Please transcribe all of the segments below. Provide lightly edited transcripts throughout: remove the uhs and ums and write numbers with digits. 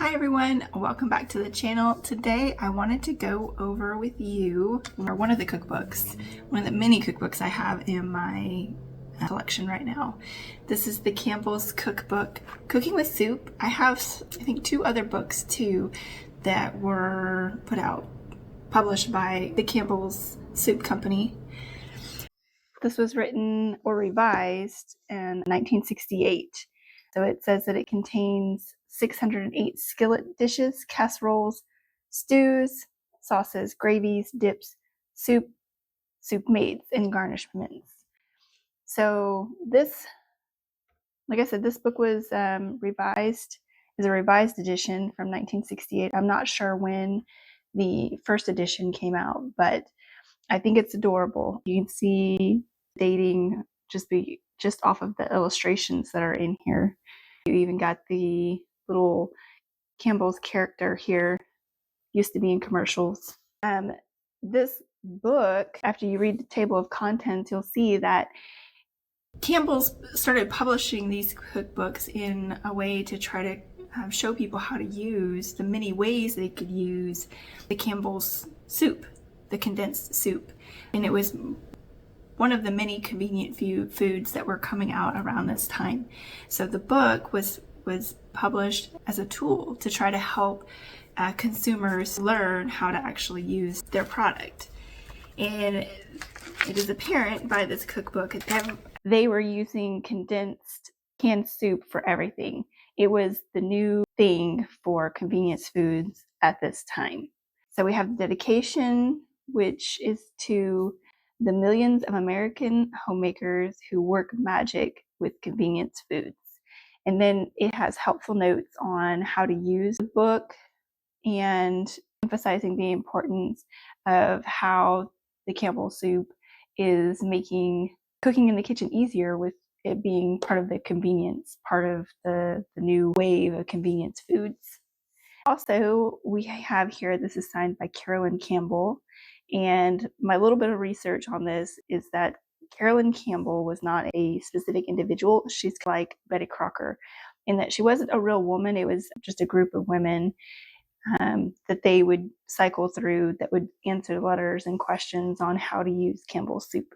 Hi everyone, welcome back to the channel. Today I wanted to go over with you one of the cookbooks, one of the many cookbooks I have in my collection right now. This is the Campbell's Cookbook, Cooking with Soup. I have, I think, two other books too that were published by the Campbell's Soup Company. This was written or revised in 1968. So it says that it contains 608 skillet dishes, casseroles, stews, sauces, gravies, dips, soup, soup maids, and garnishments. So this, like I said, this book was revised, is a revised edition from 1968. I'm not sure when the first edition came out, but I think it's adorable. You can see dating just off of the illustrations that are in here. You even got the little Campbell's character here, used to be in commercials. This book, after you read the table of contents, you'll see that Campbell's started publishing these cookbooks in a way to try to show people how to use the many ways they could use the Campbell's soup, the condensed soup. And it was one of the many convenient foods that were coming out around this time. So the book was published as a tool to try to help consumers learn how to actually use their product. And it is apparent by this cookbook that they were using condensed canned soup for everything. It was the new thing for convenience foods at this time. So we have the dedication, which is to the millions of American homemakers who work magic with convenience foods. And then it has helpful notes on how to use the book and emphasizing the importance of how the Campbell soup is making cooking in the kitchen easier, with it being part of the convenience, part of the new wave of convenience foods. Also, we have here, this is signed by Carolyn Campbell. And my little bit of research on this is that Carolyn Campbell was not a specific individual. She's like Betty Crocker, in that she wasn't a real woman. It was just a group of women that they would cycle through that would answer letters and questions on how to use Campbell's soup.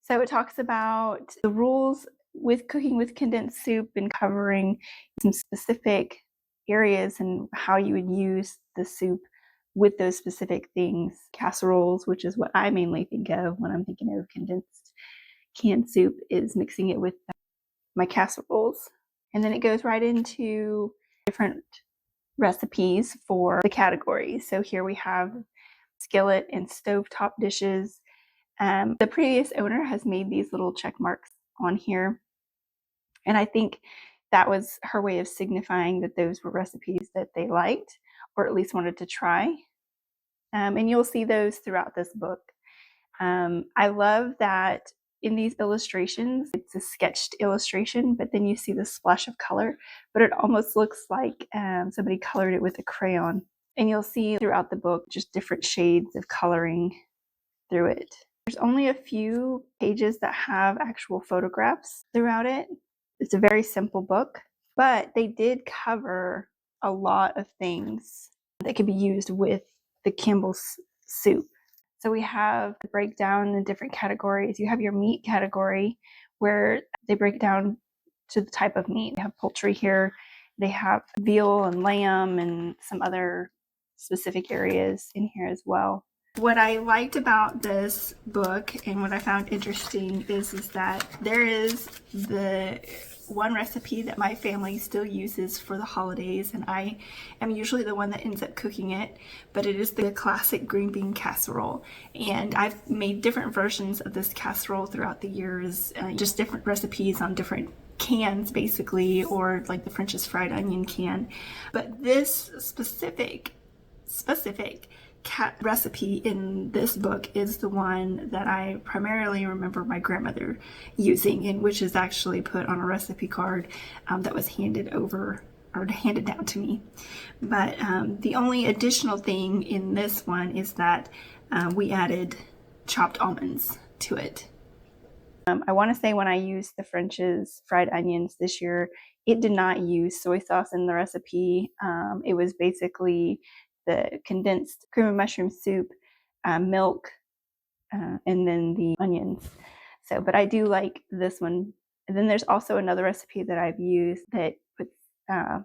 So it talks about the rules with cooking with condensed soup and covering some specific areas and how you would use the soup with those specific things. Casseroles, which is what I mainly think of when I'm thinking of condensed canned soup, is mixing it with my casseroles. And then it goes right into different recipes for the categories. So here we have skillet and stovetop dishes. The previous owner has made these little check marks on here, and I think that was her way of signifying that those were recipes that they liked, or at least wanted to try. And you'll see those throughout this book. I love that in these illustrations, it's a sketched illustration, but then you see the splash of color, but it almost looks like somebody colored it with a crayon. And you'll see throughout the book just different shades of coloring through it. There's only a few pages that have actual photographs throughout it. It's a very simple book, but they did cover a lot of things that could be used with the Campbell's soup. So we have the breakdown in different categories. You have your meat category where they break down to the type of meat. They have poultry here. They have veal and lamb and some other specific areas in here as well. What I liked about this book and what I found interesting is that there is the one recipe that my family still uses for the holidays, and I am usually the one that ends up cooking it, but it is the classic green bean casserole. And I've made different versions of this casserole throughout the years, just different recipes on different cans basically, or like the French's fried onion can. But this specific recipe in this book is the one that I primarily remember my grandmother using, and which is actually put on a recipe card that was handed down to me. But the only additional thing in this one is that we added chopped almonds to it. I want to say when I used the French's fried onions this year, it did not use soy sauce in the recipe. It was basically the condensed cream of mushroom soup, milk, and then the onions. So, but I do like this one. And then there's also another recipe that I've used that puts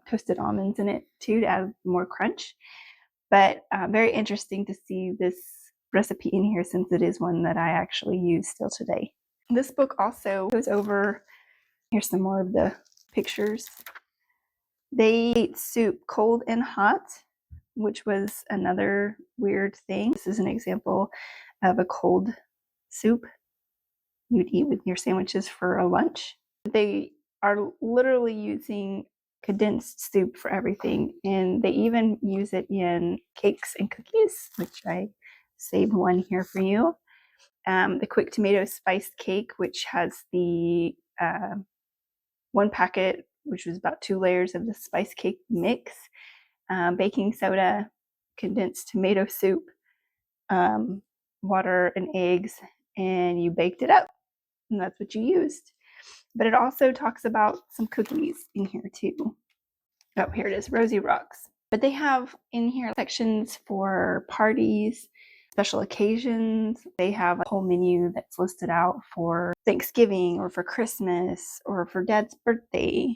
toasted almonds in it too to add more crunch. But very interesting to see this recipe in here since it is one that I actually use still today. This book also goes over, here's some more of the pictures. They ate soup cold and hot, which was another weird thing. This is an example of a cold soup you'd eat with your sandwiches for a lunch. They are literally using condensed soup for everything, and they even use it in cakes and cookies, which I saved one here for you. The quick tomato spiced cake, which has the one packet, which was about 2 layers of the spice cake mix, baking soda, condensed tomato soup, water and eggs, and you baked it up, and that's what you used. But it also talks about some cookies in here too. Oh, here it is, Rosy Rocks. But they have in here sections for parties, special occasions. They have a whole menu that's listed out for Thanksgiving or for Christmas or for Dad's birthday.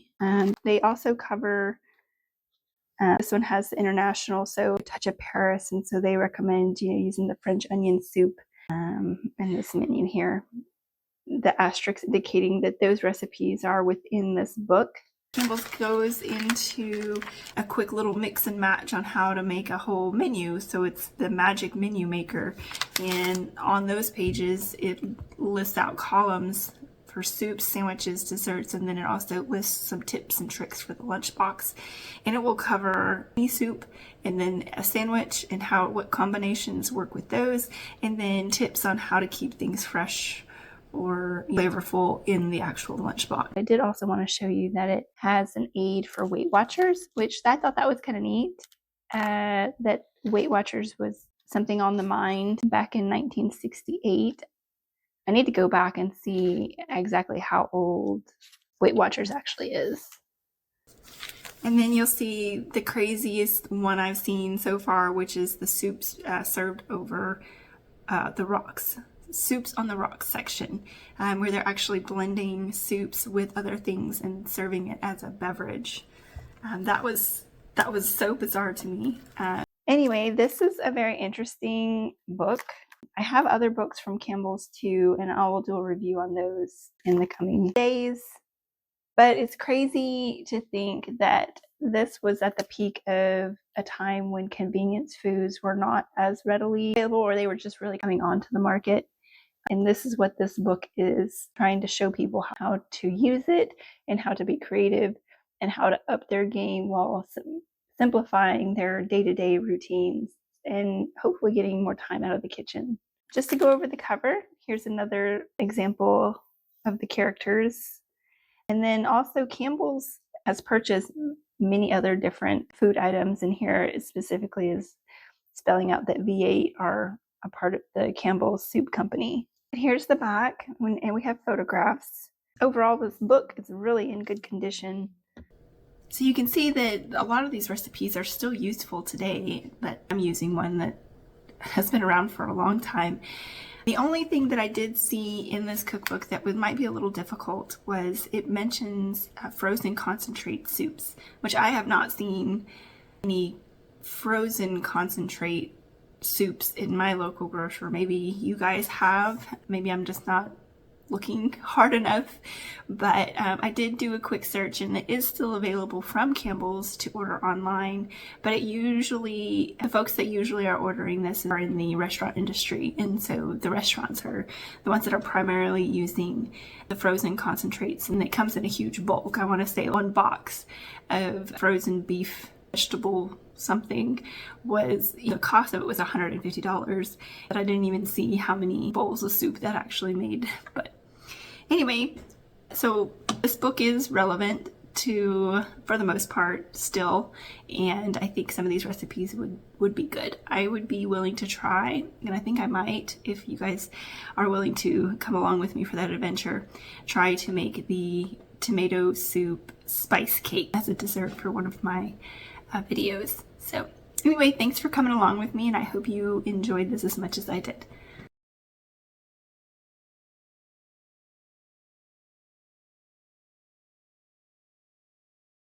They also cover, this one has the international, so touch of Paris, and so they recommend using the French onion soup in this menu here. The asterisk indicating that those recipes are within this book. Campbell's goes into a quick little mix and match on how to make a whole menu. So it's the magic menu maker. And on those pages, it lists out columns for soups, sandwiches, desserts, and then it also lists some tips and tricks for the lunchbox. And it will cover any soup and then a sandwich and what combinations work with those, and then tips on how to keep things fresh or flavorful in the actual lunchbox. I did also want to show you that it has an aid for Weight Watchers, which I thought that was kind of neat. That Weight Watchers was something on the mind back in 1968. I need to go back and see exactly how old Weight Watchers actually is. And then you'll see the craziest one I've seen so far, which is the soups served over the rocks. Soups on the rocks section, where they're actually blending soups with other things and serving it as a beverage. That was so bizarre to me. Anyway, this is a very interesting book. I have other books from Campbell's too, and I will do a review on those in the coming days. But it's crazy to think that this was at the peak of a time when convenience foods were not as readily available, or they were just really coming onto the market. And this is what this book is trying to show people, how to use it and how to be creative and how to up their game while simplifying their day-to-day routines and hopefully getting more time out of the kitchen. Just to go over the cover, here's another example of the characters. And then also Campbell's has purchased many other different food items, and here it specifically is spelling out that V8 are a part of the Campbell Soup Company. Here's the back, and we have photographs. Overall, this book is really in good condition. So you can see that a lot of these recipes are still useful today, but I'm using one that has been around for a long time. The only thing that I did see in this cookbook that might be a little difficult was it mentions frozen concentrate soups, which I have not seen any frozen concentrate soups in my local grocer. Maybe you guys have. Maybe I'm just not looking hard enough, but I did do a quick search, and it is still available from Campbell's to order online, but the folks that usually are ordering this are in the restaurant industry, and so the restaurants are the ones that are primarily using the frozen concentrates, and it comes in a huge bulk. I want to say 1 box of frozen beef vegetable something the cost of it was $150, but I didn't even see how many bowls of soup that actually made. But anyway, so this book is relevant for the most part still, and I think some of these recipes would be good. I would be willing to try, and I think I might, if you guys are willing to come along with me for that adventure, try to make the tomato soup spice cake as a dessert for one of my videos. So anyway, thanks for coming along with me, and I hope you enjoyed this as much as I did.